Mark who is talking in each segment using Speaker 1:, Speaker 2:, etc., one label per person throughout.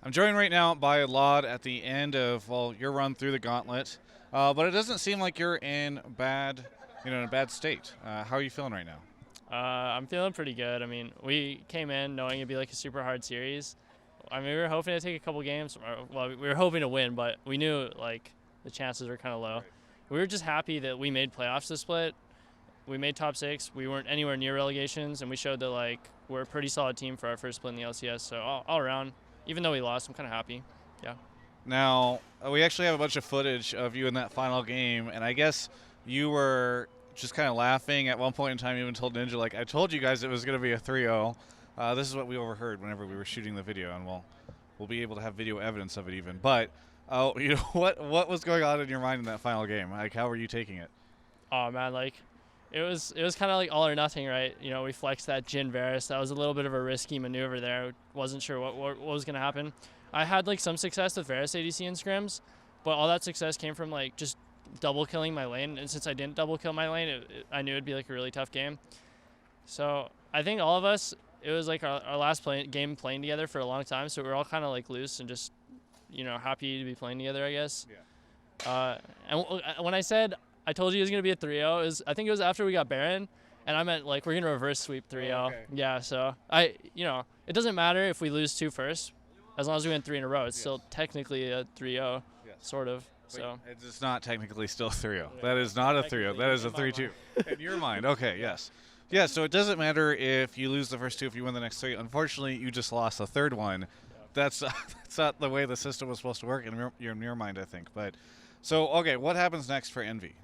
Speaker 1: I'm joined right now by LOD at the end of your run through the gauntlet, but it doesn't seem like you're in in a bad state. How are you feeling right now?
Speaker 2: I'm feeling pretty good. I mean, we came in knowing it'd be like a super hard series. I mean, we were hoping to take a couple games. Well, we were hoping to win, but we knew like the chances were kind of low.
Speaker 1: Right.
Speaker 2: We were just happy that we made playoffs this split. We made top 6. We weren't anywhere near relegations, and we showed that like we're a pretty solid team for our first split in the LCS. So all around, even though we lost, I'm kind of happy. Yeah.
Speaker 1: Now, we actually have a bunch of footage of you in that final game, and I guess you were just kind of laughing at one point in time. You even told Ninja, like, I told you guys it was going to be a 3-0. This is what we overheard whenever we were shooting the video, and we'll be able to have video evidence of it even. But, what was going on in your mind in that final game? Like, how were you taking it?
Speaker 2: Oh man, like it was kind of like all or nothing, right? You know, we flexed that Jin Varus. That was a little bit of a risky maneuver there. Wasn't sure what was going to happen. I had like some success with Varus ADC in scrims, but all that success came from like just double killing my lane. And since I didn't double kill my lane, I knew it'd be like a really tough game. So I think all of us, it was like our last game playing together for a long time. So we were all kind of like loose and just, you know, happy to be playing together, I guess.
Speaker 1: Yeah.
Speaker 2: And when I said I told you it was going to be a 3-0, I think it was after we got Baron, and I meant like we're going to reverse sweep 3-0.
Speaker 1: Oh, okay.
Speaker 2: Yeah, so it doesn't matter if we lose 2 first, as long as we win 3 in a row. It's still technically a 3-0, sort of. So
Speaker 1: It's not technically still 3-0. That is not a 3-0. That is a 3-2. In your mind, okay, yes. Yeah, so it doesn't matter if you lose the first 2, if you win the next 3. Unfortunately, you just lost the third one. That's not the way the system was supposed to work in your mind, I think. But so, okay, what happens next for Envy?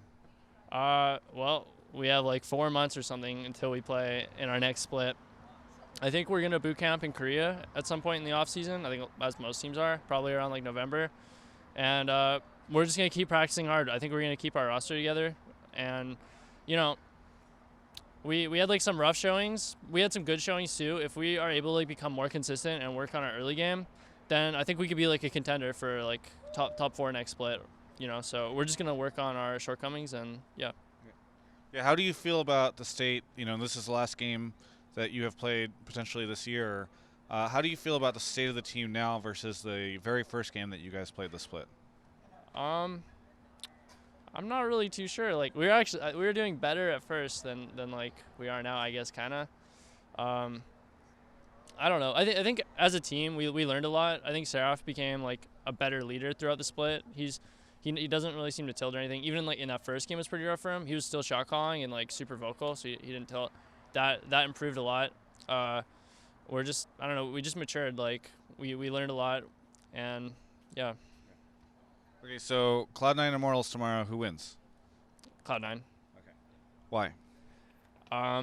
Speaker 2: Well, we have like 4 months or something until we play in our next split. I think we're going to boot camp in Korea at some point in the off season. I think as most teams are, probably around like November. And we're just going to keep practicing hard. I think we're going to keep our roster together. And, you know, we had like some rough showings. We had some good showings too. If we are able to like become more consistent and work on our early game, then I think we could be like a contender for like top 4 next split. You know, so we're just going to work on our shortcomings and, yeah.
Speaker 1: Yeah, how do you feel about the state? You know, this is the last game that you have played potentially this year. How do you feel about the state of the team now versus the very first game that you guys played the split?
Speaker 2: I'm not really too sure. Like we were doing better at first than like we are now, I guess, kind of. I don't know. I think as a team we learned a lot. I think Seraph became like a better leader throughout the split. He doesn't really seem to tilt or anything. Even like in that first game was pretty rough for him. He was still shot calling and like super vocal, so he didn't tilt. That improved a lot. We're just, I don't know, we just matured. Like we learned a lot, and yeah.
Speaker 1: Okay, so Cloud9 Immortals tomorrow. Who wins?
Speaker 2: Cloud9.
Speaker 1: Okay. Why?
Speaker 2: I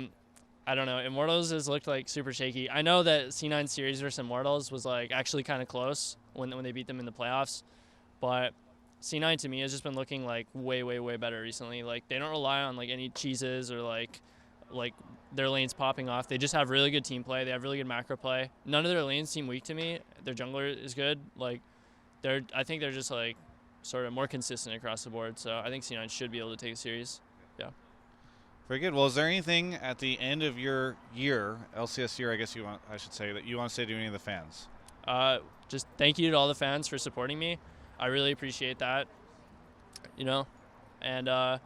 Speaker 2: don't know. Immortals has looked like super shaky. I know that C9 series versus Immortals was like actually kind of close when they beat them in the playoffs, but C9 to me has just been looking like way better recently. Like they don't rely on like any cheeses or like their lanes popping off. They just have really good team play. They have really good macro play. None of their lanes seem weak to me. Their jungler is good. Like I think they're just like sort of more consistent across the board. So I think C9 should be able to take a series. Yeah.
Speaker 1: Very good. Well, is there anything at the end of your year, LCS year, I guess I should say, that you want to say to any of the fans?
Speaker 2: Just thank you to all the fans for supporting me. I really appreciate that, you know, and I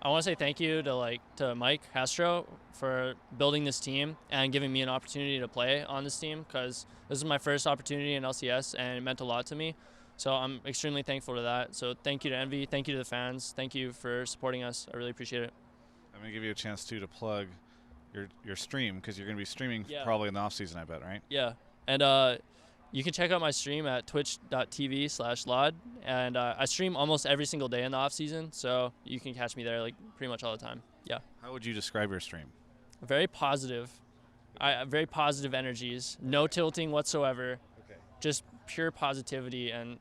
Speaker 2: want to say thank you to Mike Castro for building this team and giving me an opportunity to play on this team, because this is my first opportunity in LCS and it meant a lot to me. So I'm extremely thankful to that. So thank you to Envy, thank you to the fans, thank you for supporting us. I really appreciate it.
Speaker 1: I'm going to give you a chance to plug your stream, because you're going to be streaming probably in the off season, I bet, right?
Speaker 2: Yeah, and you can check out my stream at twitch.tv/LOD, and I stream almost every single day in the off season, so you can catch me there like pretty much all the time. Yeah.
Speaker 1: How would you describe your stream?
Speaker 2: Very positive. Very positive energies. No tilting whatsoever.
Speaker 1: Okay.
Speaker 2: Just pure positivity, and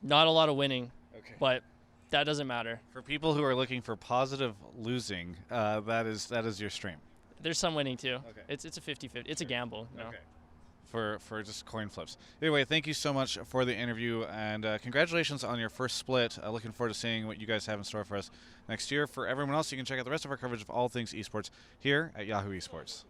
Speaker 2: not a lot of winning.
Speaker 1: Okay.
Speaker 2: But that doesn't matter.
Speaker 1: For people who are looking for positive losing, that is your stream.
Speaker 2: There's some winning too.
Speaker 1: Okay.
Speaker 2: It's a 50-50. It's a gamble. You know?
Speaker 1: Okay. For just coin flips. Anyway, thank you so much for the interview, and congratulations on your first split. Looking forward to seeing what you guys have in store for us next year. For everyone else, you can check out the rest of our coverage of all things esports here at Yahoo Esports.